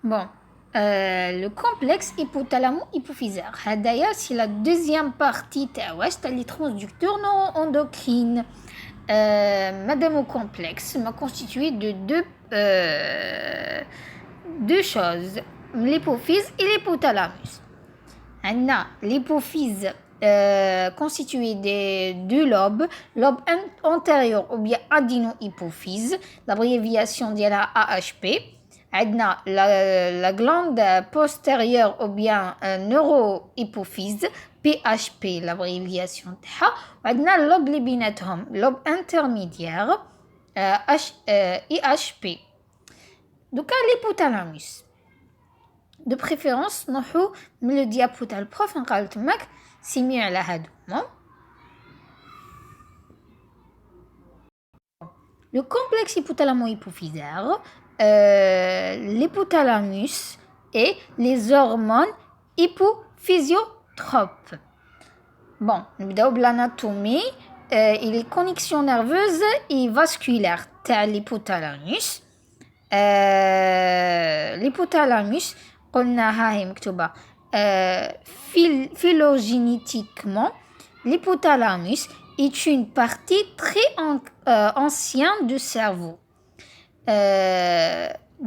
Bon, le complexe hypothalamo-hypophysaire. Hadaya, c'est la deuxième partie les transducteurs non-endocrines. Madame au complexe m'a constitué de deux choses, l'hypophyse et l'hypothalamus. L'hypophyse constituée des deux lobes, lobe antérieur ou bien adéno-hypophyse, l'abréviation de la AHP. La glande postérieure ou bien neurohypophyse PHP l'abréviation تاعها وعندنا اللوب اللي بيناتهم lobe intermédiaire IHP. دوكا l'hypothalamus de préférence نروحو من لو ديابو تاع البروف نقراو تماك سيمي على هادوما. Le complexe hypothalamo-hypophysaire, l'hypothalamus et les hormones hypophysiotropes. Bon, nous avons l'anatomie et les connexions nerveuses et vasculaires de l'hypothalamus. L'hypothalamus, phylogénétiquement, l'hypothalamus est une partie très ancienne du cerveau.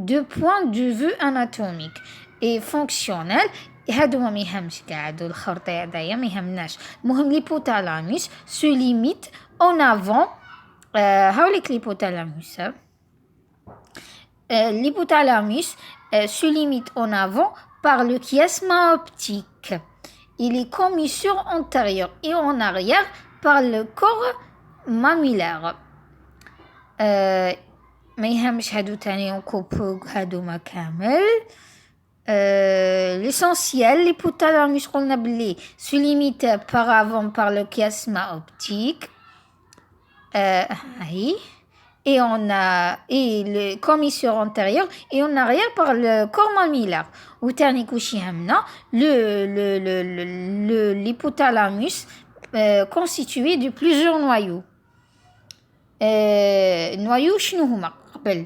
De point de vue anatomique et fonctionnel. هادو ما يهمش قاعدو الخرطي هدايا ما يهمناش. المهم l'hypothalamus se limite en avant. هاوليك l'hypothalamus. L'hypothalamus se limite en avant par le chiasma optique. Il est commissure antérieure et en arrière par le corps mammillaire. ما يهمش هادو تاني نكوبو هادو ما كامل. L'essentiel, l'hypothalamus قلنا بلي se limite par avant par le chiasma optique. Et on a le commissure antérieur et en arrière par le corps mammillaire. Ou تاني كوشي همنا l'hypothalamus constitué de plusieurs noyaux. نوايو شنو هما قبل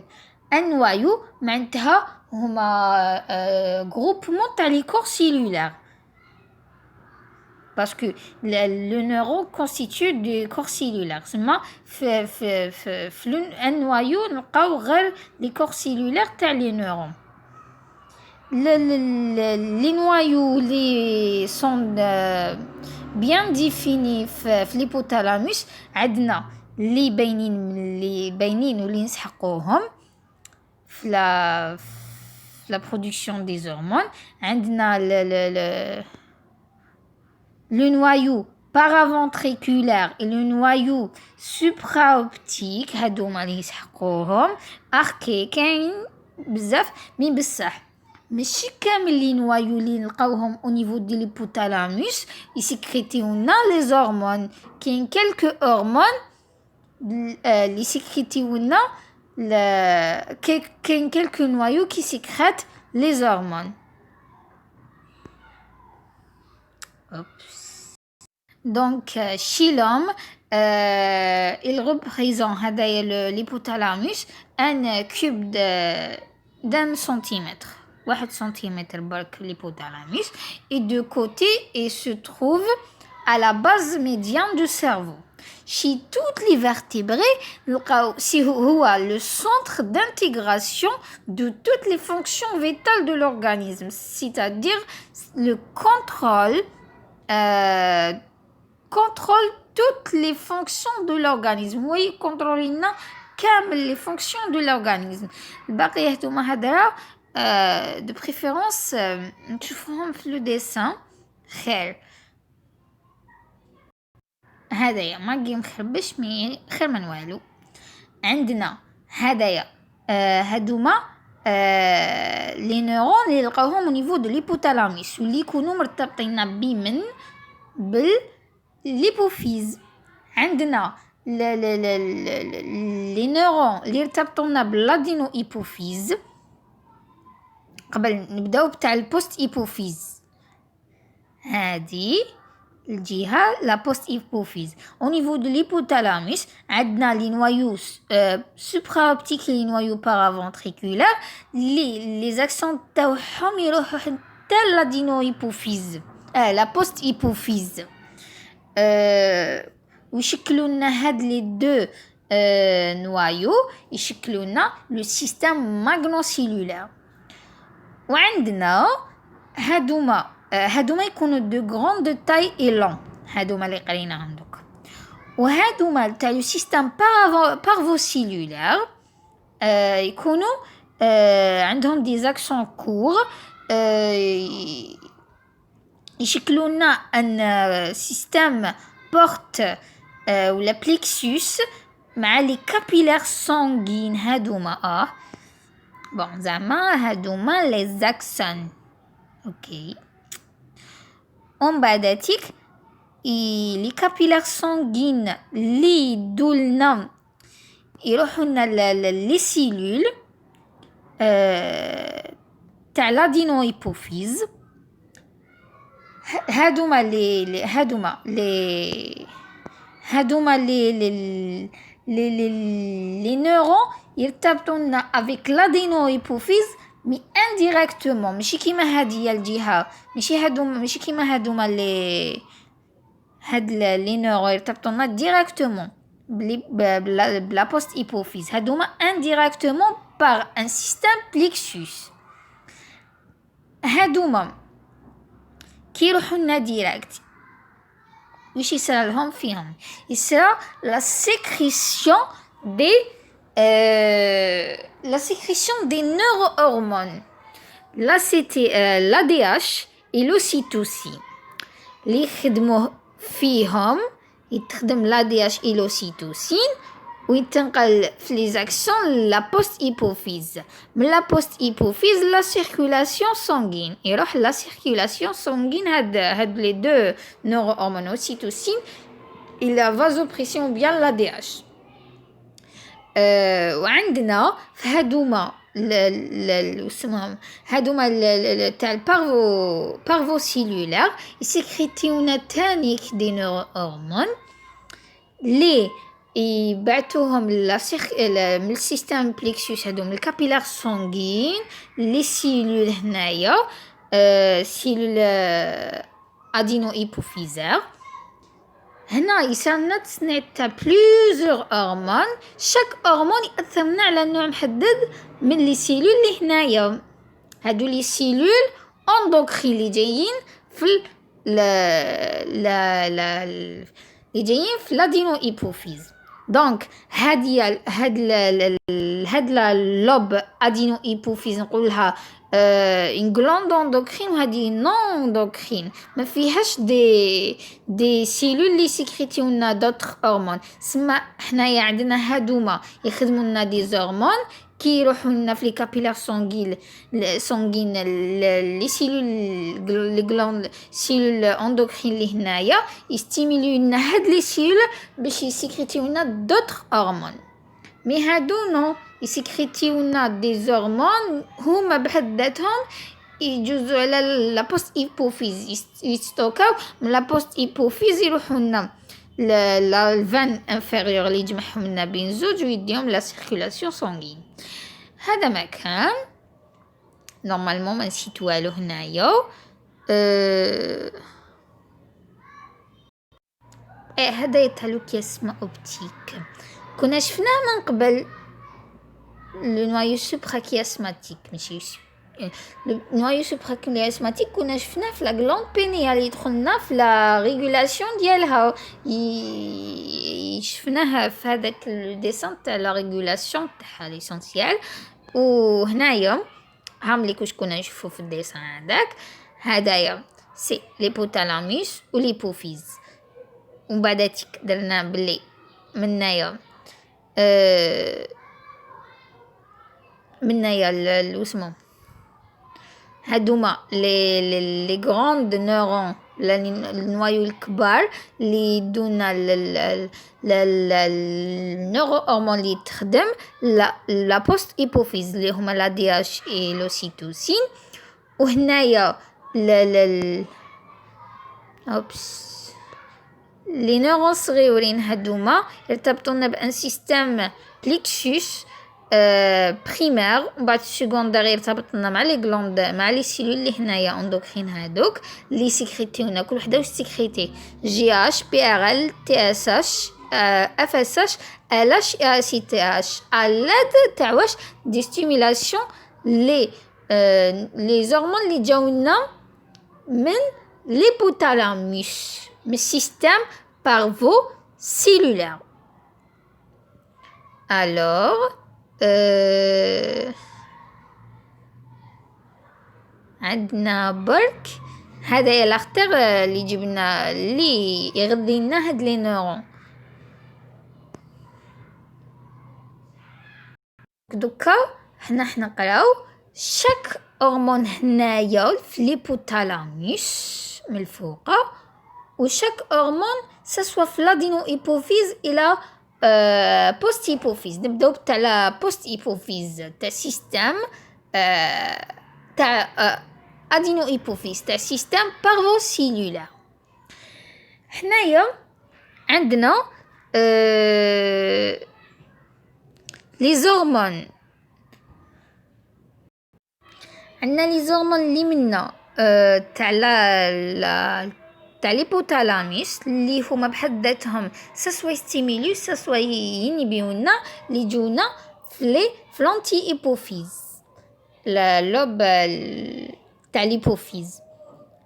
النوايو معناتها هما groupement تاع لي corps cellulaires parce que le neurone constitue des corps cellulaires. سما في النوايو نلقاو غير لي corps cellulaires تاع لي neurones. Les noyaux les sont bien définis في l'hypothalamus. عندنا اللي باينين واللي نسحقوهم في la production des hormones. عندنا le noyau paraventriculaire et le noyau supraoptique هادوما اللي يسحقوهم arqué كاين بزاف من بصح ماشي كامل لي نوايو اللي نلقاوهم au niveau de l'hypothalamus يسكريتيونا les hormones. كاين quelques hormones اللي سكريتيونا كاين quelques noyaux qui sécrètent les hormones. Donc chez l'homme il représente l'hypothalamus un cube d'un centimètre. 1 centimètre برك l'hypothalamus et de côté il se trouve à la base médiane du cerveau. Chez toutes les vertébrés, c'est le centre d'intégration de toutes les fonctions vitales de l'organisme, c'est-à-dire le contrôle toutes les fonctions de l'organisme. Oui, contrôlina كامل les fonctions de l'organisme. الباقي هادوما هدرا de préférence نشوفهم في le dessin خير. هدايا ما نجي مخربش مي خير من والو. عندنا هدايا هادوما لي نيرون اللي نلقاوهم au niveau de l'hypothalamus واللي يكونوا مرتبطين بمن بالليبوفيز. عندنا لي نيرون اللي يرتبطون بالادينو هيبوفيز. قبل نبداو بتاع البوست هيبوفيز هادي الجهة la post-hypophyse. Au niveau de l'hypothalamus, عندنا les noyaux supraoptiques et les noyaux paraventriculaires. Les accents تاعهم يروحوا حتى l'adénohypophyse, la post-hypophyse. ويشكلوا لنا هاد les deux noyaux يشكلوا لنا le système magnocellulaire. وعندنا هادوما يكونوا de grande taille et long. هادوما اللي قريناهم دوك. وهادوما تاع لو سيستم بارفوسيلولير يكونوا عندهم دي زاكسون كور يشكلوا لنا ان سيستم بورت ولا بليكسوس مع لي كابيلار سانغين. هادوما بون زعما هادوما لي زاكسون. اوكي ومن بعداتيك لي كابيلار سانغين لي يدولنا يروحوا لنا لي سيلول تاع لادينوهيبوفيز. هادوما لي نيورون يرتبطوا لنا افيك لادينوهيبوفيز مي انديريكتومون. ماشي كيما هادي الجهه، ماشي كيما هادوما لي نيورون يرتبطوا لنا ديريكتومون بلا بوست هيبوفيز. هادوما انديريكتومون بار ان سيستم بليكسوس. هادوما كيروحوا لنا ديريكت واش يصرى لهم فيهم؟ يصرى لا سيكريسيون des neurohormones, l'ADH et l'ocytocine. اللي يخدموا فيهم يتخدم l'ADH et l'ocytocine ويتنقل في les actions la post-hypophyse. من la post-hypophyse la circulation sanguine يروح la circulation sanguine هاد les deux neurohormones ocytocine et la vasopression ou bien l'ADH. وعندنا في هادوما هادوما تاع البارفوسيلولير يسكريتيونا تانيك دي نيروهرمون لي يبعثوهم من السيستم بليكسوس. هادو من الكابيلار سانغين لي سيلول هنايا سيلول ادينو هيبوفيزير. هنا يصيرنا تصنيع تاع بليزيور هرمون. شاك هرمون يأثر لنا على نوع محدد من لي سيلول اللي هنايا. هادو لي سيلول اندوكرين اللي جايين في اللي جايين في لادينو هيبوفيز. دونك هاد لا لوب ادينو هيبوفيز نقولها une glande endocrine وهذه non endocrine ما فيهاش دي سيلول اللي سيكريتيو لنا دوطخ هرمون. سما حنايا عندنا هادوما يخدموا لنا دي هرمون كي يروحوا لنا في لي كابيلار سانغين لي سيلول لي غلاند سيلول اندوكرين اللي هنايا يستيميليو لنا هاد لي سيلول باش يسيكريتيو لنا دوطخ هرمون. مي هادو نو يسكريتيو لنا دي هرمون هما بحد ذاتهم يجوزوا على لا بوست هيبوفيز يستوكاو من لا بوست هيبوفيز يروحوا لنا لا الفان انفيريور اللي يجمعهم لنا بين زوج ويديهم لا سيركولاسيون سانغين. هذا ما كان نورمالمون ما نسيت والو هنايا. هذا يتهلو كيسما اوبتيك كنا شفناه من قبل. le noyau suprachiasmatique ماشي le noyau suprachiasmatique كنا شفناه في لا غلاند بينيال يدخلنا في لا ريغولاسيون ديالها شفناها في هذاك الديسان تاع لا ريغولاسيون تاعها ليسونسيال. وهنايا هام لي كوش كنا نشوفو في الديسان هدايا سي ليبوتالاموس وليبوفيز. ومن بعد درنا بلي منايا اسمو هادوما لي غراند نيرون النوايو الكبار اللي يدونا النيرو هرمون اللي تخدم لا بوست هيبوفيز اللي هما لا دي اش اي لوسيتوسين. وهنايا اوبس لي نورون صغيورين هادوما يرتبطون بان سيستيم بليكسوس بريمير، ومن بعد السكوندير يرتبطنا مع لي غلوند مع لي سيلول اللي هنايا اندوكرين هادوك اللي سيكريتيونا كل وحده واش سيكريتي جي اش بي ار ال تي اس اش اف اس اش ال اش اي سي تي اش علاد تاع واش دي ستيمولاسيون لي زورمون اللي جاونا من l'hypothalamus, le système parvo-cellulaire. Alors, عندنا برك هذا الاختر اللي جبنا اللي يغذي لنا هاد لي نورون. دوكا حنا نقراو شاك هرمون هنايا في ليبوتالاموس من الفوق، وشاك هرمون سواء في لادينو ايبوفيز الى بوست ايبوفيز. نبداو تاع لا بوست ايبوفيز تاع سيستم تاع ادينو ايبوفيز تاع سيستم بارفوسيلولار. حنايا عندنا لي زورمون، عندنا لي زورمون اللي منا تاع ليبوتالاموس اللي هما بحد ذاتهم سوا ستيمولوس سوا ينبيونا اللي يجونا في لونتي ايبوفيز اللوب تاع ليبوفيز.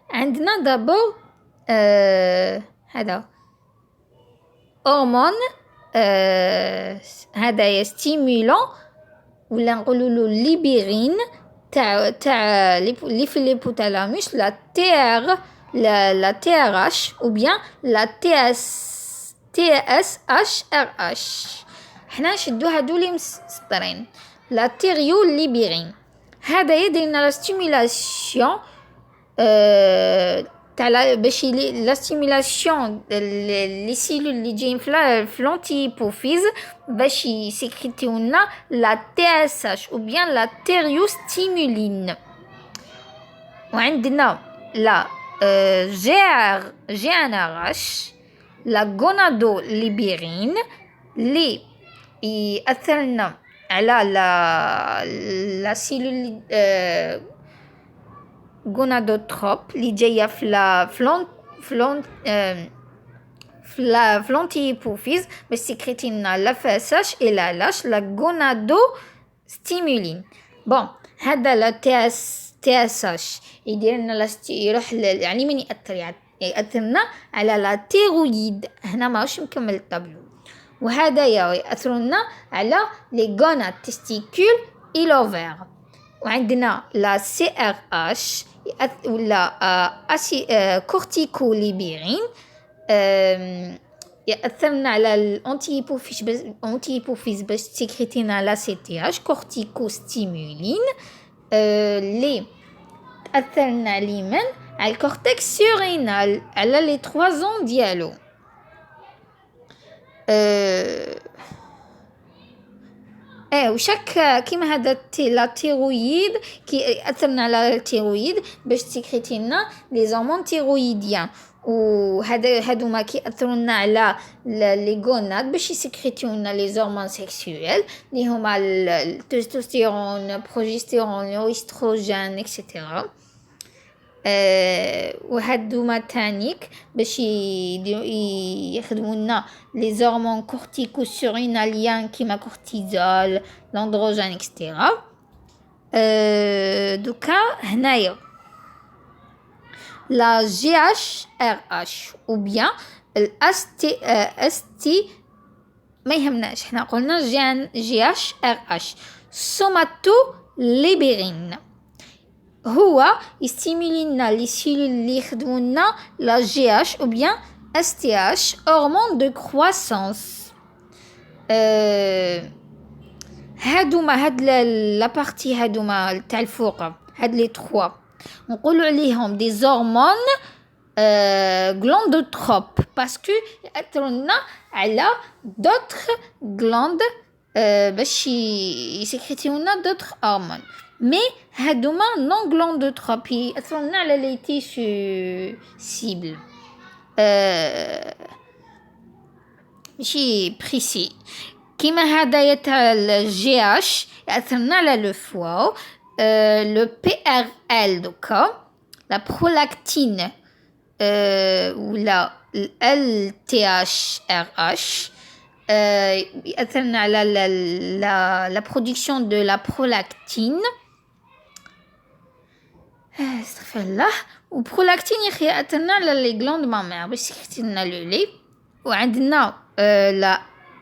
عندنا دابور هذا هرمون هذا ستيمولون ولا نقولوا ليبيرين تاع اللي في ليبوتالاموس لا تي ار اش او بيان لا تي اس اش ار اش. حنا نشدو هادو لي مسطرين لا تيريو ليبيرين. هذا يدير لنا لا ستيمولاسيون تاع باش لا ستيمولاسيون لي سيلول اللي جايين في لونتي ايبوفيز باش يسكريتيو لنا لا تي اس اش او بيان لا تيريو ستيمولين. وعندنا لا جي ان ار اش لا غونادو ليبيرين اللي ياثر لنا على لا سيلول غونادوتروب اللي جايه في لونتي ايبوفيز باش سيكريتي لنا لا فاساش الى لاش لا غونادو ستيمولين. بون هذا لا تي اس اش يدير لنا يروح يعني من ياثر لنا على لا تيرويد. هنا ماهوش مكمل الطابلو. وهذا ياثر لنا على لي غوناد تستيكول اي لوفير. وعندنا لا سي ار اش ولا كورتيكو ليبيرين ياثرنا على الانتي ايبوفيز باش تسكريتينا لا سي تي اش كورتيكو ستيمولين اللي تاثرنا على على الكورتكس سورينال على لي 3 زون ديالو. وشاك كيما هذا لا تيرويد كي ياثرنا على التيرويد باش تسكريتي لنا لي زورمون تيرويديان. هادوما كيأثروا لنا على لي غوناد باش يسكريتيو لنا لي زورمون سيكسويل اللي هما التستوستيرون بروجستيرون الاستروجين اكسيتيرا. وهادوما تانيك باش يخدموا لنا لي زورمون كورتيكوسوريناليان كيما كورتيزول لاندروجين اكسيتيرا. دوكا هنايا لا جي اش ار اش او بيان الاس تي ما يهمناش حنا قلنا جي اش ار اش سوماتو ليبيرين هو يستيمولي لنا لي سيلول اللي يخدموا لنا لا جي اش او بيان اس تي اش هرمون دو كرواسونس. هادوما هاد لا بارتي هادوما تاع الفوق هاد لي 3 نقولوا عليهم دي زورمون غلوندوتروب باسكو ياثروا لنا على دوطخ غلوند باش يسكريتيو لنا دوطخ هرمون. مي هادوما نون غلوندوتروب ياثروا لنا على لي تيشو سيبل. ماشي بريسي. كيما هدايا تاع الجي اش يأثرنا على لو فوا. لو بي ار ال دوكا لا برولاكتين ولا ال تي اش ار اش يأثرنا على لا برودكسيون دو لا برولactine. استغفر الله. وبرولاكتين يا اخي يأثرنا على لي غلاند مامير باش يخرج لنا لو لي. وعندنا لا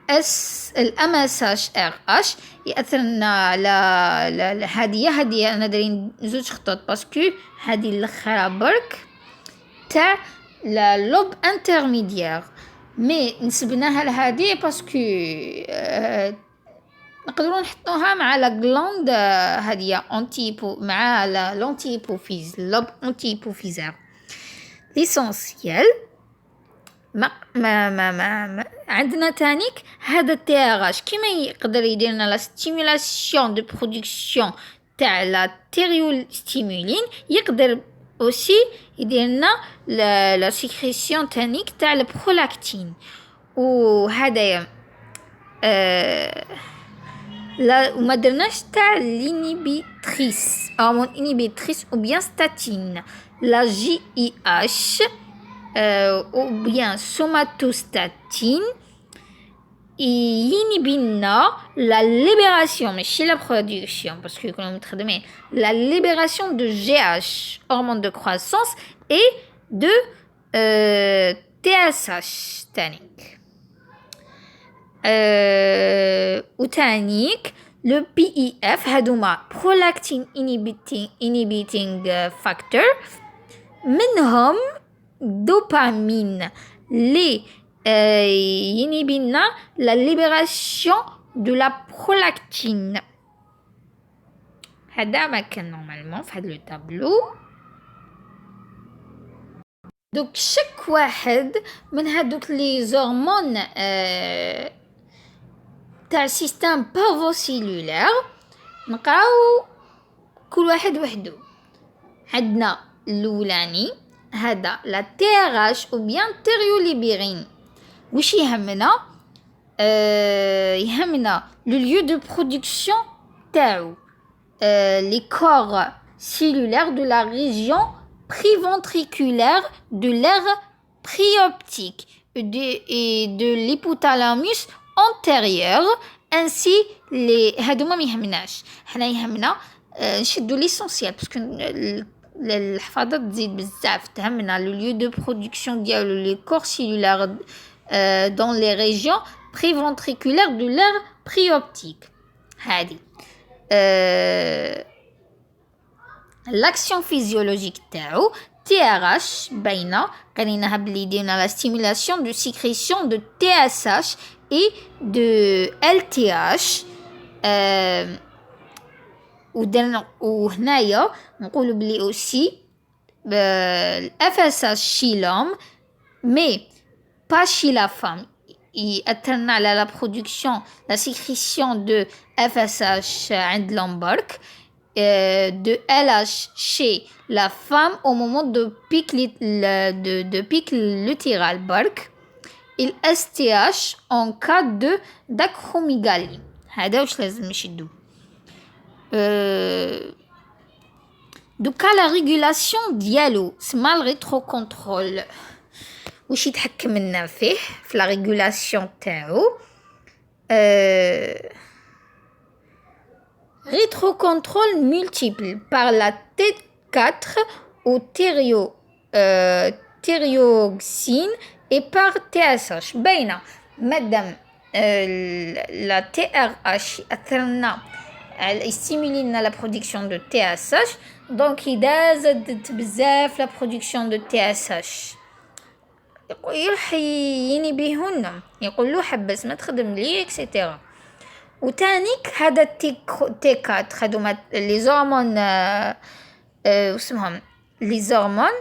اس الام اس اش ار اش يأثرنا على هادي انا دايرين زوج خطوط باسكو هادي الاخرى برك تاع لا لوب انترميديير مي نسبناها لهادي باسكو نقدروا نحطوها مع لا غلاند هادية اونتي مع لونتي هيبوفيز لوب اونتي هيبوفيزار ليسونسيال. ما عندنا تانيك هذا التياغاج كيما يقدر يديرنا لا ستيمولاسيون دو برودكسيون تاع لا تيريول ستيمولين يقدر اوسي يديرنا لا سيكريسيون تانيك تاع البرولاكتين. وهذا لا وما درناش تاع لينيبيتريس هرمون انيبيتريس او بيان ستاتين لا جي اي اش ou bien somatostatine ينبينا la libération ماشي la production parce que كنا متخدمين la libération de GH hormone de croissance et de TSH تانيك وتانيك le PEF هادوما prolactin inhibiting factor منهم dopamine les ينبينا la libération de la prolactine. هذا ما كان نورمالمون في هذا لو تابلو. دوك شك واحد من هادوك لي زورمون تاع سيستم بارفوسيلولار نقراو كل واحد وحده. عندنا الاولاني هذا لا تي ار اش او بيان تيريوليبيرين. واش يهمنا؟ يهمنا لو ليو دو برودكسيون تاعو لي كور cellulaires de la région préventriculaire de l'aire préoptique et de l'hypothalamus antérieur ainsi les هادوما ما يهمناش. حنا يهمنا نشدو ليسونسيال باسكو الحفاظه تزيد بزاف. تهمنا لو lieu de production ديالو لي corps cellulaires dans les régions préventriculaires de l'aire préoptique. هادي l'action physiologique تاعو TRH باينه قريناها بلي يديرنا لا stimulation de sécrétion de TSH et de LTH. وهنايا نقولوا بلي اوسي FSH chez l'homme mais pas chez la femme. يأثرنا على la production la sécrétion de FSH عند l'homme برك de LH chez la femme au moment de pic lutéral برك et STH en cas de d'acromégalie. هذا واش لازم نشدو. دوكا لا ريغولاسيون ديالو سما الريتروكونترول واش يتحكم لنا فيه في لا ريغولاسيون تاعو. rétrocontrôle multiple par la T4 ou thyroxine et par TSH. باينة مادام la TRH أثرنا يستيمولي لنا la production de TSH donc إذا زادت بزاف la production de TSH يروح ينبيهولنا يقول له حبس ما تخدم لي اكسيتيرا. وتانيك هذا تي 4 هادوما لي زورمون واسمهم لي زورمون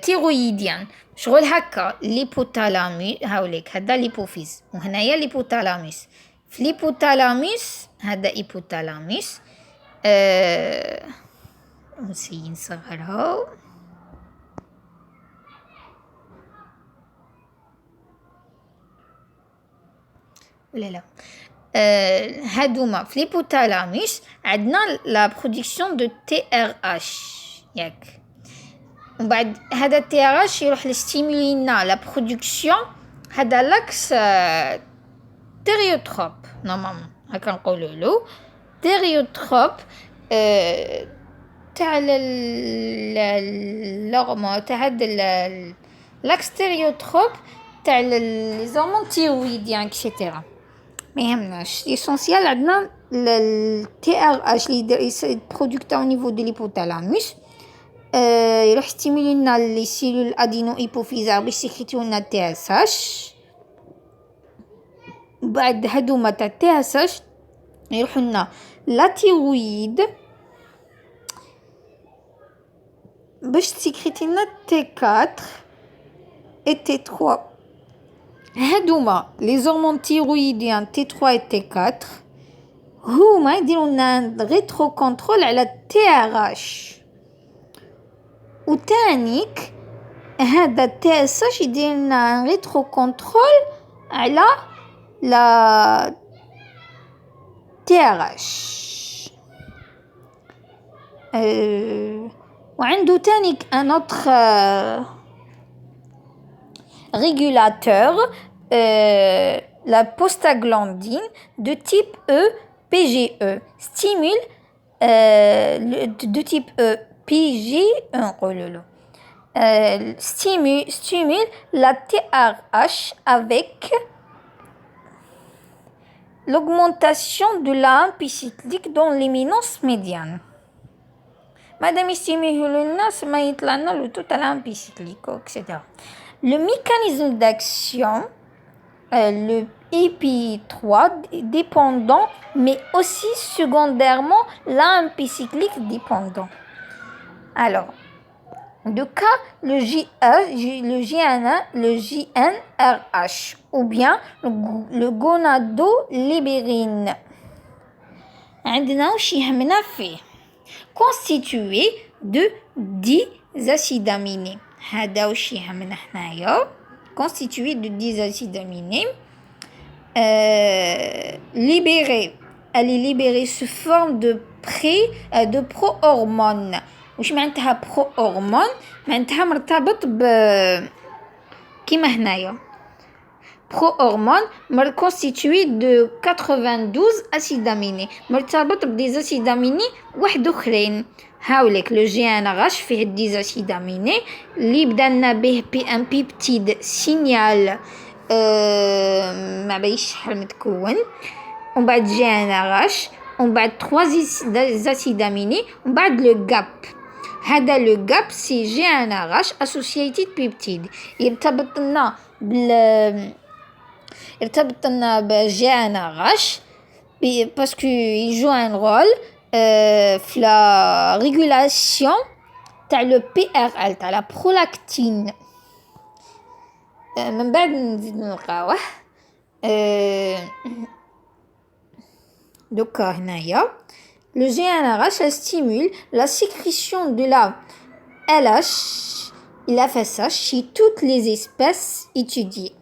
تيرويديان شغل هكا ليبوتالاموس هاوليك هذا ليبوفيز وهنايا ليبوتالاموس. في ليبوتالاموس هذا ايبوتالاموس نسي نصغرها ولا لا هادوما في ليبوتالاموس عندنا لا برودكسيون دو تي ار اش ياك ومن بعد هذا تي ار اش يروح لستيمولي لنا لا برودكسيون هذا لاكس تيريوتروب نورمالمون هكا نقولوا له تيريوتروب تاع الهرمون تاع هاد لاكس تيريوتروب تاع لي زورمون تيرويديان اكسيتيرا ما يهمناش ليسونسيال عندنا التي ار اش اللي برودكتا او نيفو دو ليبوتالاموس يروح ستيمولي لنا لي سيلول ادينو ايبوفيزار باش سيكريتيو لنا تي اس اش بعد هادوما تاع تي اس اش يروحوا لنا لا تيرويد باش تسيكريتي لنا تي 4 اي تي 3 هادوما لي زورمون تيرويديان تي 3 اي تي 4 هما يديروا لنا ريترو كونترول على تي ار اش وتانيك هذا تي اس اش يدير لنا ريترو كونترول على لا تي ار اش وعنده تانيك ان اوتر régulateur la prostaglandine de type E PGE stimule de type E PGE stimule la TRH avec l'augmentation de la cyclique dans l'éminence médiane. Madame stimule الناس ما يطلع لنا لو توت على cyclique etc. Le mécanisme d'action, le EP3 dépendant, mais aussi secondairement l'AMP cyclique dépendant. Alors, de cas le GNRH ou bien le gonadolibérine. عندنا وش يهمنا فيه constitué de 10 acides aminés. هذا وش يهمنا حنايا constitué de 10 acides aminés elle est libérée sous forme de pro-hormone. وش معناتها pro-hormone معناتها مرتبط كيما هنايا pro-hormone constitué de 92 acides aminés مرتبط بدي acides aminés واحد اخرين هاوليك لو جي ان اغاش فيه 10 acides aminés اللي بدلنا به ان بيبتيد سينيال ما بايش شحال متكون ومن بعد جي ان اغاش ومن بعد 3 acides aminés ومن بعد لو غاب هذا لو غاب سي جي ان اغاش اسوسييتد بيبتيد يرتبط لنا بجي ان اغاش باسكو يجو ان رول في لا ريغولاسيون تاع لو بي ار ال تاع لا برولactine من بعد نزيد نلقاوه دوكا هنايا le GnRH stimule la sécrétion de la LH et la FSH chez toutes les espèces étudiées.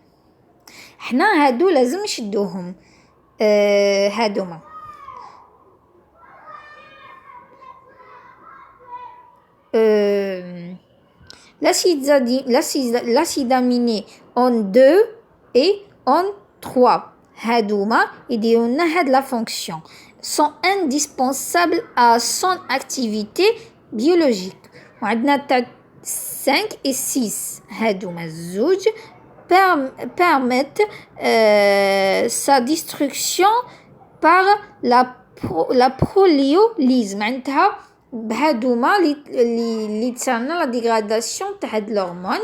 حنا هادو لازم نشدوهم هادوما l'acide aminé en 2 et en 3 هادوما يديروا لنا هاد لا فونكسيون sont indispensables à son activité biologique. وعندنا تاع 5 et 6 هادوما الزوج permettent sa destruction par la proléolyse معناتها بهادوما اللي تصيرنا لا ديغراداسيون تاع هاد الهرمون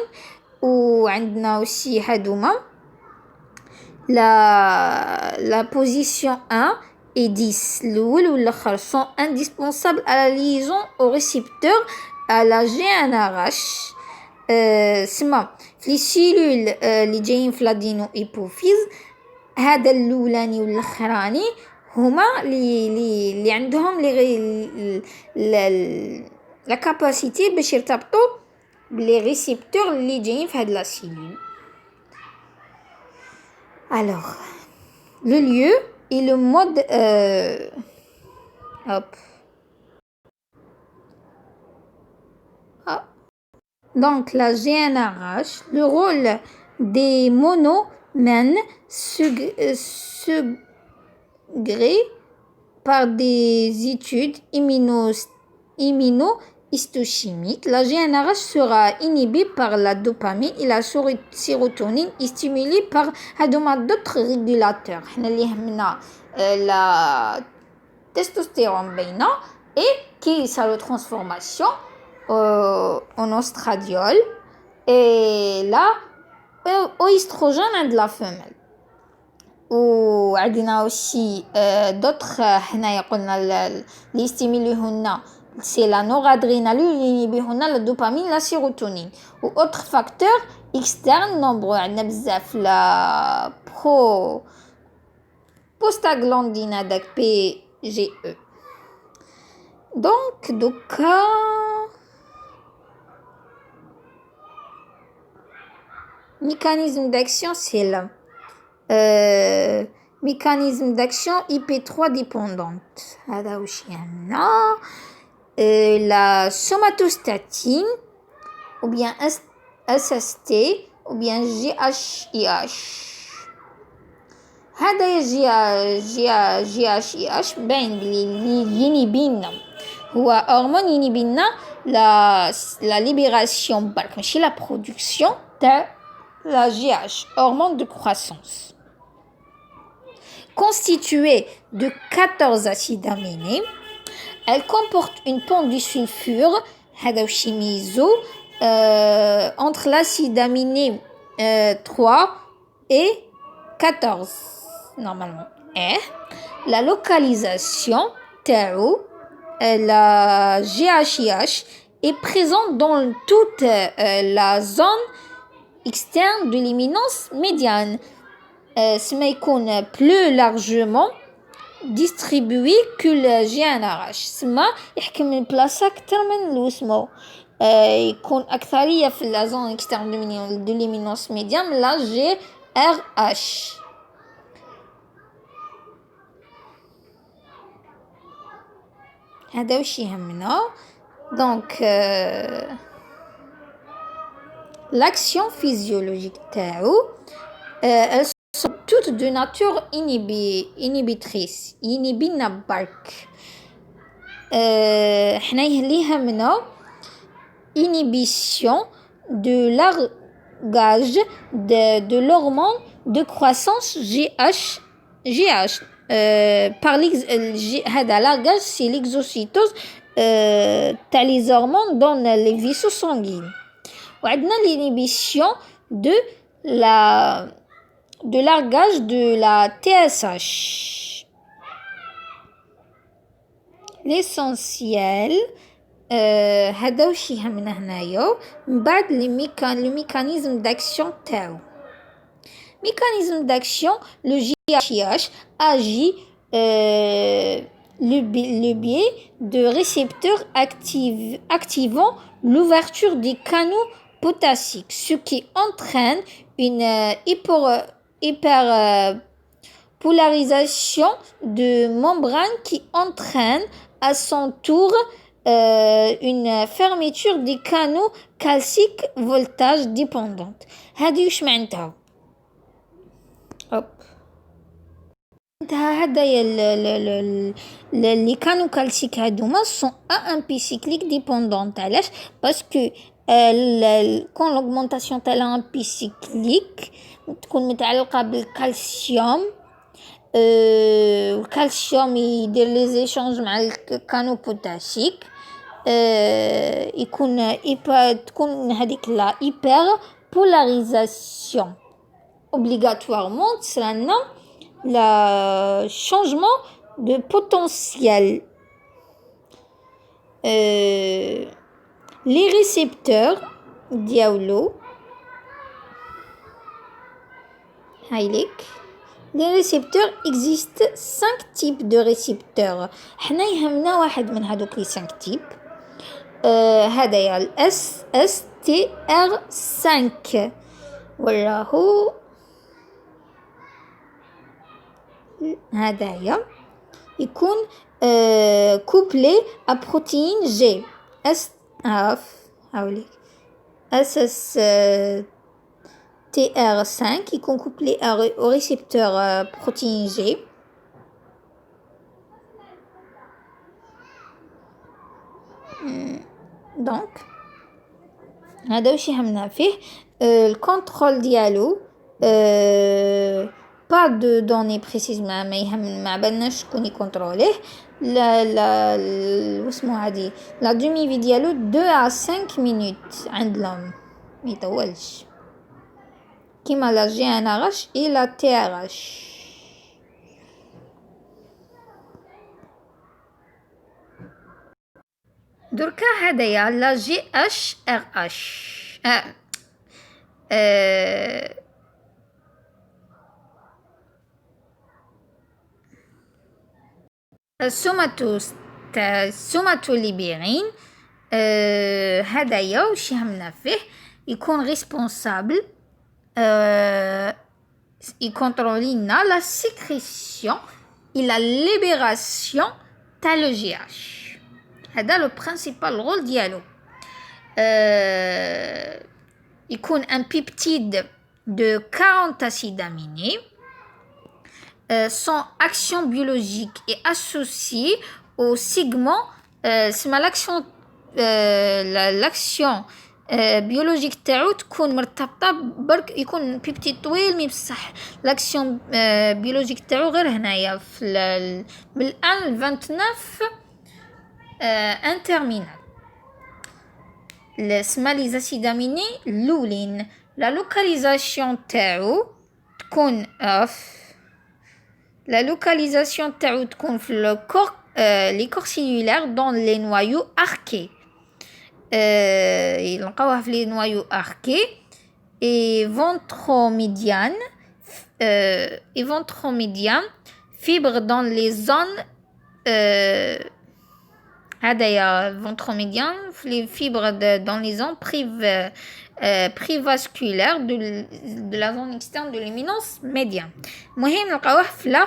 وعندنا aussi هادوما la position 1 et 10 الأول والآخر sont indispensables à la liaison au récepteur à la GnRH سما في السيلول اللي جايين في لادينو ايبوفيز هذا الاولاني والاخراني هما اللي عندهم لا كاباسيتي باش يرتبطوا بلي ريسيبتور اللي جايين في هاد لا سيلول. Alors le lieu et le mode hop. Ah. Donc la GNRH, le rôle des monomènes suggérés par des études immunohistochimiques, la GNRH sera inhibée par la dopamine et la sérotonine et stimulée par d'autres régulateurs. La testostérone et qui est la transformation en ostradiol et là au estrogène de la femelle. وعندنا aussi d'autres حنايا قلنا اللي يستيميلوهن c'est la noradrénaline اللي ينبهونا la dopamine la sérotonine و autres facteurs externes nombreux عندنا بزاف la prostaglandine هذاك PGE. Donc دوكا mécanisme d'action c'est là mécanisme d'action IP3 dépendante. La somatostatine ou bien SST ou bien GHIH. GHIH بين ينبينا هو هرمون ينبينا la libération برك ماشي la production de la GH, hormone de croissance. Constituée de 14 acides aminés, elle comporte une pente du sulfure, entre l'acide aminé 3 et 14, normalement. Et la localisation, la GHIH, est présente dans toute la zone externe de l'éminence médiane. Ça يكون plus largement distribué que le GNRH. سما يحكم البلاصة أكثر من الوسمو يكون أكثرية في la zone externe de l'éminence médiane la GRH. هذا وش يهمنا. Donc l'action physiologique تاعو elles sont toutes de nature inhibitrice ينبينا برك حنا اللي يهمنا inhibition de largage de l'hormone de croissance GH par هذا largage c'est l'exocytose تاع les hormones dans les vaisseaux sanguins. وعندنا l'inhibition de largage de la TSH. L'essentiel هذا واش يهمنا هنايا من بعد le mécanisme d'action تاعو. Mécanisme d'action, le GHIH agit le biais de récepteurs activant l'ouverture des canaux potassiques, ce qui entraîne une hyperpolarisation de membrane qui entraîne à son tour une fermeture des canaux calciques voltage dépendante. هذه وش معناتها؟ هذايا les canaux calciques هادوما sont un P cyclique dépendante. علاش؟ باسكو quand l'augmentation تاع un P cyclique تكون متعلقة بالكالسيوم الكالسيوم يدير لي échanges مع الكانو بوتاسيك تكون هذيك لا hyper polarisation obligatoirement تصرالنا le changement de potentiel. Les récepteurs diaolo les récepteurs existent 5 types de récepteurs. حنا يهمنا واحد من هذوك لي 5 types هذايا ال SSTR5 وراهو هدايا يكون couplé à protéine G هاوليك SS TR5 qui est couplé au récepteur protéine G. Donc هذا واش يهمنا فيه الكونترول ديالو pas de données précises ما يهم ما بالناش شكون يكونتروليه لا واسمو هادي لا دومي في ديالو 2 à 5 minutes عند لهم ما يطولش كيما لا جي ان اش اي لا تي ار اش. دركا هدايا لا جي اش ار اش السوماتوليبيرين هدايا واش يهمنا فيه يكون ريسبونسابل يكونترولي لنا لا سيكريسيون et la libération تاع لو جي اش. هذا لو برينسيبال رول ديالو. يكون ان بيبتيد de 40 acides aminés. Son action biologique est associée au segment l'action biologique تاعو تكون مرتبطه برك يكون بيبتيد طويل مي بصح لاكسيون بيولوجيك تاعو غير هنايا في بالان 29 ان تيرمينال. اسمها لي زاسيد اميني الاولين لا لوكاليزاسيون تاعو تكون la localisation تاعو تكون في le corps les corps cellulaires dans les noyaux arqués. يلقاوها في les noyaux arqués et ventromédiane fibre dans les zones هذايا ventromédiane les fibres dans les zones privasculaire de la zone externe de l'éminence médiane. مهم نلقاوه في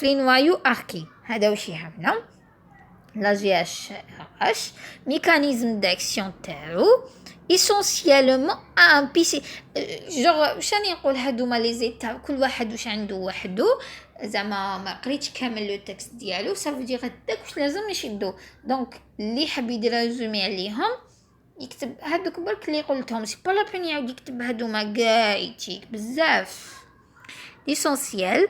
les noyaux arqués. هذا واش يهمنا la GHRH mécanisme d'action تاعو essentiellement un PC genre شنو نقول هادوما لي زيتاب كل واحد واش عنده وحده زعما ما قريتش كامل لو تكست ديالو صافي دير هذاك واش لازم يشدو دونك اللي حاب يدير ريزومي عليهم يكتب هادوك برك اللي قلتهم سي با لا بين يعاود يكتب هادوما كاع يتيك بزاف. l'essentiel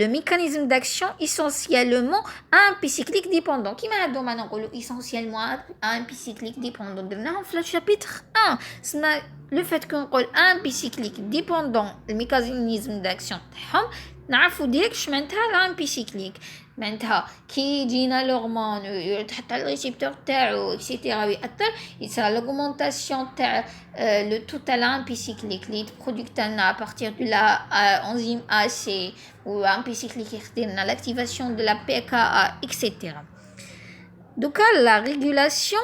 le mécanisme d'action essentiellement un P cyclique dépendant كيما هادوما نقولوا essentiellement un P cyclique dépendant درناهم في الشابيتر 1 سما لو فات كو نقول un P cyclique dépendant الميكانيزم داكسيون تاعهم نعرفوا ديك شمنتها لا P cyclique معناتها كي يجينا لورمون يتحط على الريسيبتور تاعو اكسيتيرا ويأثر يصير لاغمونطاسيون تاع لو تو تاع لامبي سيكليك لي برودكتنا ابارتير دو لا انزيم A C ou امبي سيكليك يخدمنا لاكتيفاسيون دو لا بي كا ا اكسيتيرا. دوكا لا ريغولاسيون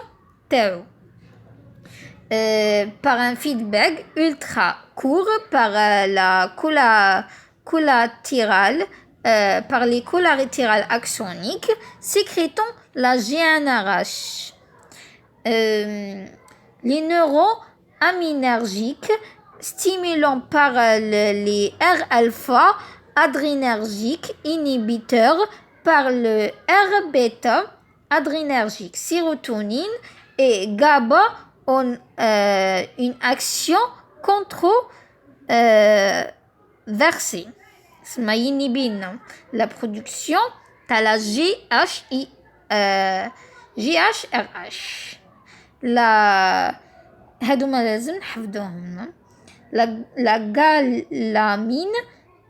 تاعو par un feedback ultra court par la collatérale par les collatérales axoniques sécrétant la GnRH. Les neurones aminergiques stimulant par les R-alpha adrénergiques inhibiteurs par le R-bêta adrénergique sérotonine et GABA ont une action controversée. ما ينبي لنا لا برودكسيون تاع لا GHRH. لا هادوما لازم نحفظوهم. la galamine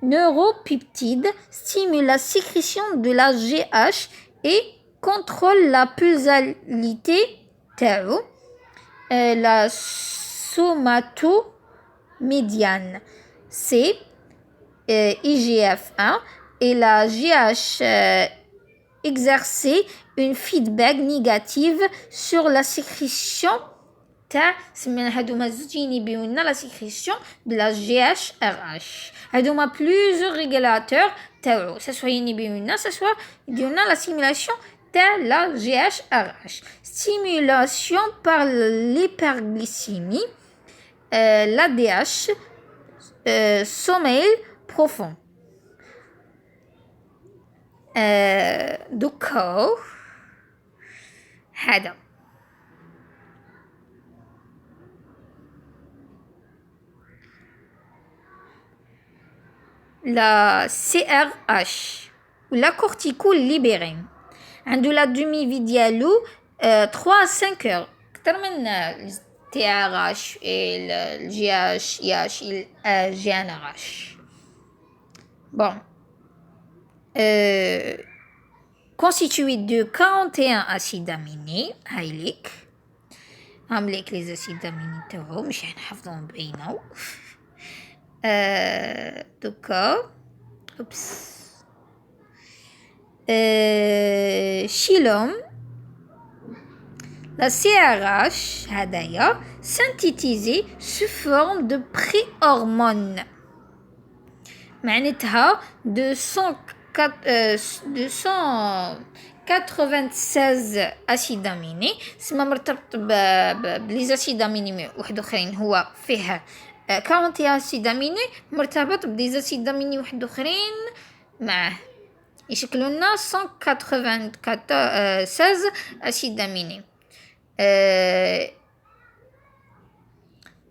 neuropeptide stimule la sécrétion de la GH et contrôle la pulsalité تاعو. la somatomédiane c'est IGF-1 et la GH exercer une feedback négative sur la sécrétion تاع سمينا هادوما زوجين يبيو لنا لا سيكريسيون دو لا جي اتش ار اش. هادوما بليزيور ريغولاتور تاعو سوا يبيو لنا سوا يديرو لنا لا سيمولاسيون تاع لا جي اتش ار اش. ستيمولاسيون بار l'hyperglycémie, l'ADH, sommeil profond. دوكا هذا لا CRH ولا كورتيكول ليبرين عنده لا دومي في ديالو 3 à 5 heures اكثر من TRH et le GH, IH, GNRH. Bon. Constitué de 41 acides aminés, هايليك عامليك les acides aminés تاعو مش حنحفظهم بعينو. دوكا اوبس شيلوم la CRH هدايا synthétisée sous forme de pré-hormone معناتها 296 acides aminés سما مرتبط بلي acides aminés واحد اخرين هو فيه 41 acides aminés مرتبط بلي acides aminés واحد اخرين معه يشكلوا لنا 196 acides aminés.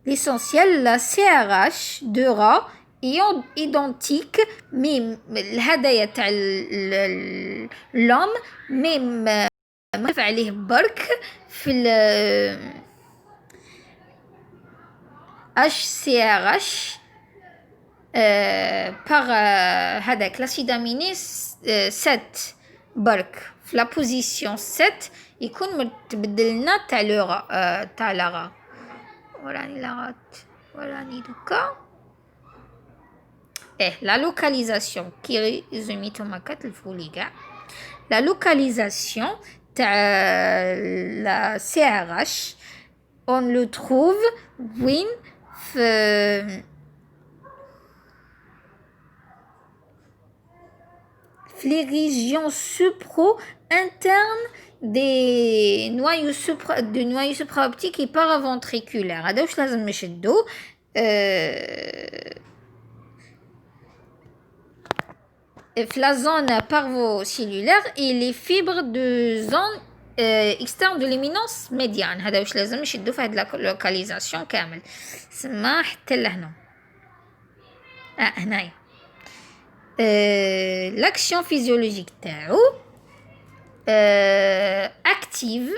L'essentiel, la CRH de rat est identique, mais الهدايا تاع l'homme même مختلف عليه برك في HCRH par هذاك l'acide aminé 7 برك في la position 7 يكون متبدل لنا تاع لورا تاع لاغا وراني لاغات وراني دوكا لا لوكاليزاسيون كي ريزوميتو ما كتلفوا لي كاع لا لوكاليزاسيون تاع لا سي ار اش اون لو تروف وين في les régions supra-internes des noyaux supraoptiques et paraventriculaires. هذا واش لازم نشدو في la zone parvocellulaire et les fibres de zone externe de l'éminence médiane. هذا واش لازم نشدو في هاد لا لوكاليزاسيون كامل سما حتى لهنا هنايا. L'action physiologique تاعو active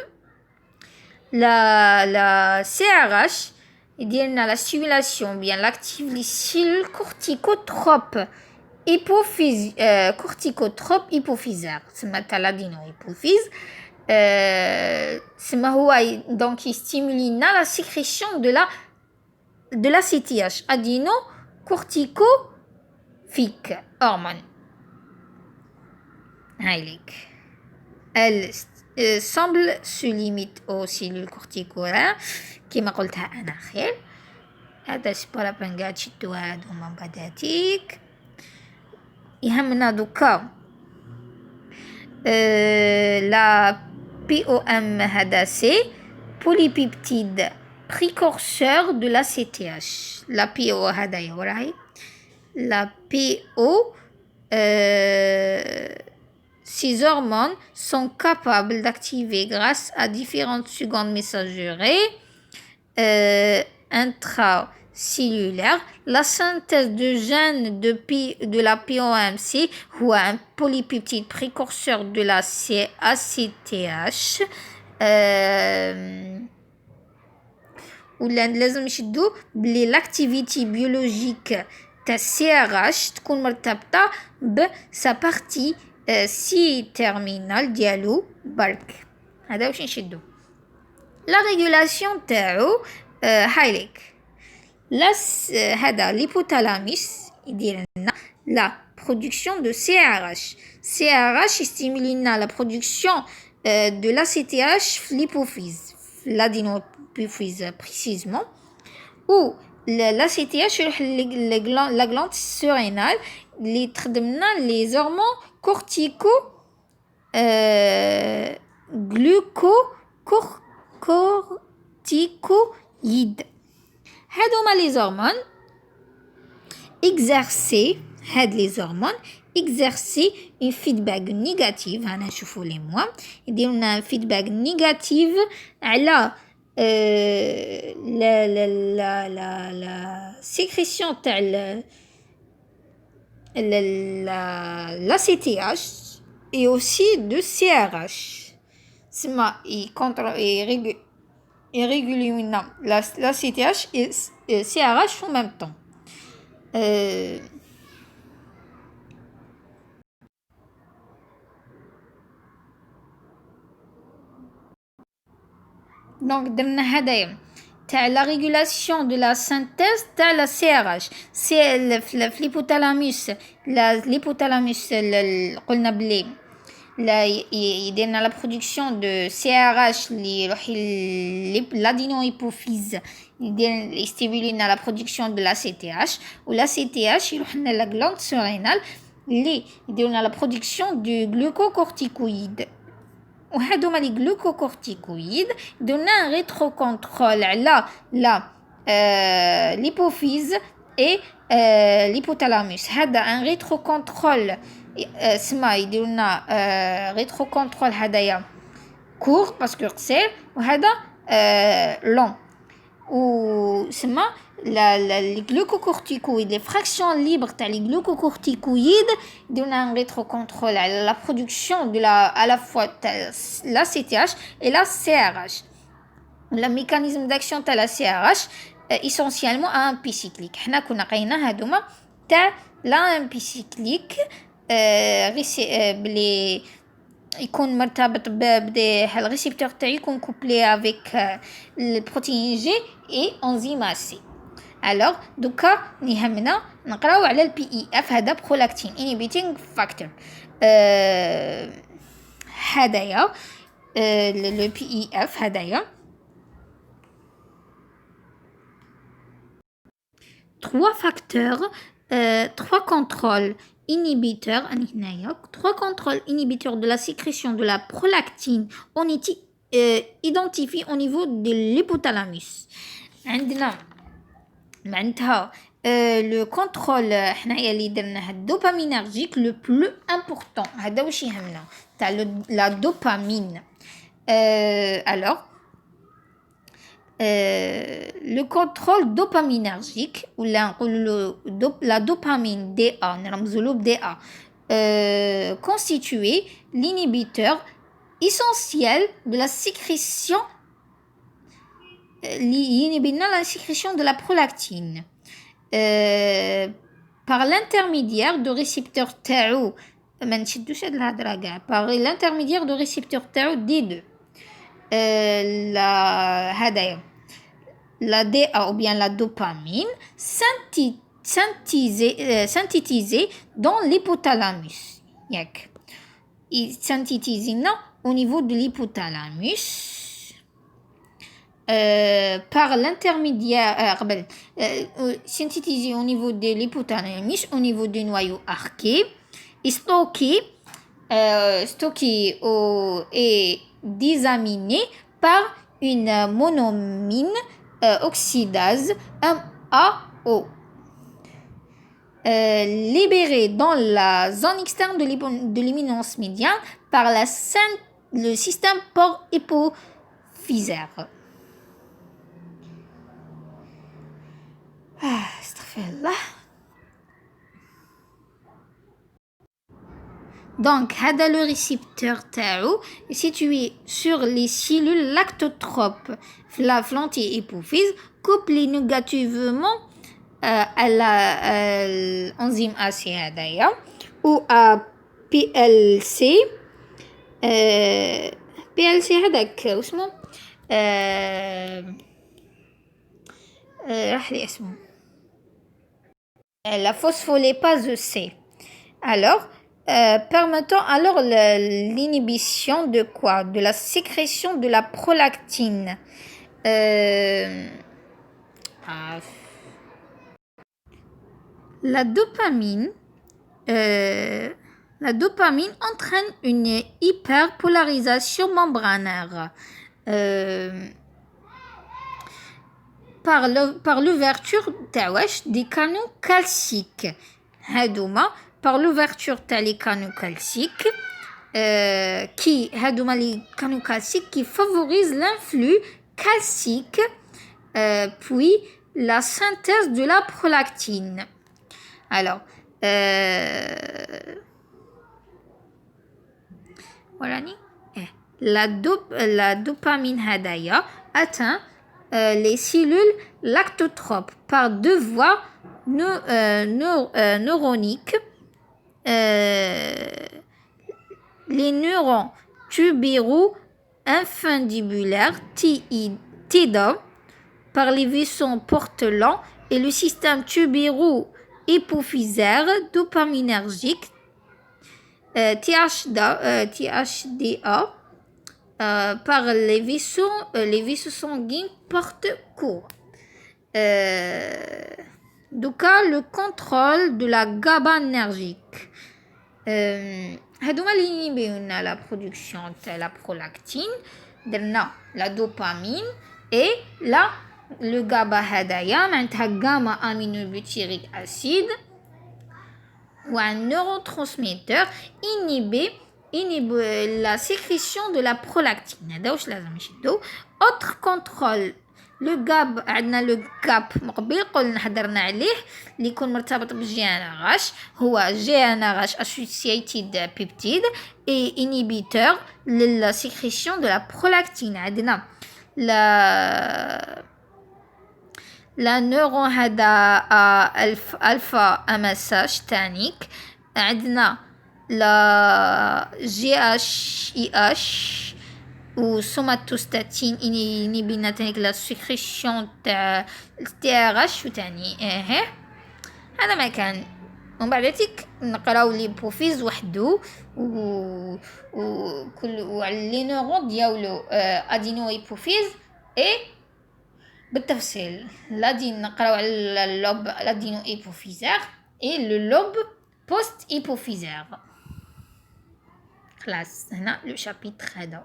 la CRH يدير لنا la stimulation bien l'active les cellules corticotropes corticotropes hypophysaires سما تاع l'adéno hypophyse سما هو donc il stimule لنا la sécrétion de la CTH adéno cortico hormone. Elle semble se limite aux cellules corticolaires كما قلتها أنا خير. هذا سبورا بنقاد شدو هادو من بداتيك يهمنا دوكا لا POM هذا سي polypeptide précurseur de la CTH. La PO هذايا وراهي la PO, ces hormones sont capables d'activer grâce à différentes secondes messageries intracellulaires la synthèse de gènes de la POMC ou un polypeptide précurseur de la ACTH. ولا لازم نشدو بلي l'activité biologique ta CRH تكون مرتبطة بسا بارتي سي تيرمينال ديالو برك. هذا واش نشدو لا ريغولاسيون تاعو هايليك هذا ليبوثالاموس يدير لنا لا برودكسيون دو CRH. CRH يستيمولي لنا لا برودكسيون دو لا CTH في ليبوفيز l'adénohypophyse précisément, ou la CTH يروح la glande surrénale اللي تخدم لنا les hormones glucocorticoïdes. هادوما les hormones les hormones exercer une feedback négative. أنا نشوفوا لي موا يديروا لنا feedback négative على la sécrétion تاع la CTH et aussi de CRH. سما يرégulent la CTH et CRH en même temps. Donc درنا هدايا تاع la régulation de la synthèse تاع la CRH. C'est في l'hypothalamus l'hypothalamus قلنا بلي لا يديرنا la production de CRH اللي يروح l'adénohypophyse يستيمولي لنا la production de la CTH و la CTH يروح لنا la glande surrénale اللي يديروا لنا la production du glucocorticoïde. وهادوما لي glucocorticoïdes يديرولنا un rétrocontrôle على l'hypophyse et l'hypothalamus. هذا un rétrocontrôle سما يديرولنا rétrocontrôle هدايا court باسكو قصير وهذا long. وسما les glucocorticoïdes les fractions libres تاع les glucocorticoïdes يديرولنا un rétrocontrôle على la production de à la fois la CTH et la CRH. Le mécanisme d'action تاع la CRH essentiellement AMP cyclique. حنا كنا قاينا هادوما تاع l'AMP cyclique بلي يكون مرتبط بدي الريسبتور تاعي يكون كوبلي افيك البروتين جي اي انزيم سي. الوغ دوكا يهمنا نقراو على البي اي اف هذا برولاكتين انيبيتينغ فاكتور. هدايا لو بي اي اف هدايا 3 facteurs 3 contrôles inhibiteurs trois contrôles inhibiteurs de la sécrétion de la prolactine on identifie au niveau de l'hypothalamus. عندنا معناتها le contrôle حنايا اللي درناه dopaminergique le plus important هذا واش يهمنا تاع la dopamine. Alors le contrôle dopaminergique ou la dopamine DA نرمزولو DA constitué l'inhibiteur essentiel de la sécrétion la sécrétion de la prolactine par l'intermédiaire de récepteurs تاعو ما نشدوش هاد الهضره كاع par l'intermédiaire de récepteurs تاعو D2 la DA ou bien la dopamine synthétisée dans l'hypothalamus. Il synthétise au niveau de l'hypothalamus par l'intermédiaire synthétisé au niveau de l'hypothalamus au niveau du noyau arqué et stocké et désaminé par une monomine oxydase MAO libérée dans la zone externe de l'éminence médiane par le système port-hypophysaire. Astaghfirullah. Donc, هذا le récepteur تاعو est situé sur les cellules lactotropes la l'anti-hypophyse couplé négativement à l'enzyme AC هذايا ou à PLC PLC هذاك واسمو راح لي اسمه la phospholipase C. Alors permettant alors l'inhibition de quoi? De la sécrétion de la prolactine. La dopamine entraîne une hyperpolarisation membranaire par l'ouverture des canaux calciques. Par l'ouverture des canaux calciques qui favorisent l'influx calcique puis la synthèse de la prolactine. Alors, la dopamine hadaya atteint les cellules lactotropes par deux voies neuroniques. Les neurones tubéro-infundibulaires TIDA par les vaisseaux portants et le système tubéro-hypophysaire dopaminergique THDA par les vaisseaux sanguins porte-courts. Donc, le contrôle de la GABAergique. هادوما اللي ينبيونا la production de la prolactine, درنا la dopamine et le GABA هدايا معناتها gamma aminobutyric acide ou un neurotransmetteur inhibe la sécrétion de la prolactine. هذا واش لازم نشدو. autre contrôle لو GAP مقبل قلنا هضرنا عليه اللي يكون مرتبط بالجي ان اغاش هو جي ان اغاش associated peptide et inhibiteur la sécrétion de la prolactine. عندنا la neuron هذا الفا MSH تانيك. عندنا la GHIH ou somatostatine inhibina la sécrétion تاع TRH وتاني هذا ما كان. ومن بعد تيك نقراو ليبوفيز وحدو وعلى لي نورون ديالو ادينو ايبوفيز اي بالتفصيل. نقراو على اللوب l'adino hypophysaire et le lobe post hypophysaire. خلاص هنا لو شابيتر هذا.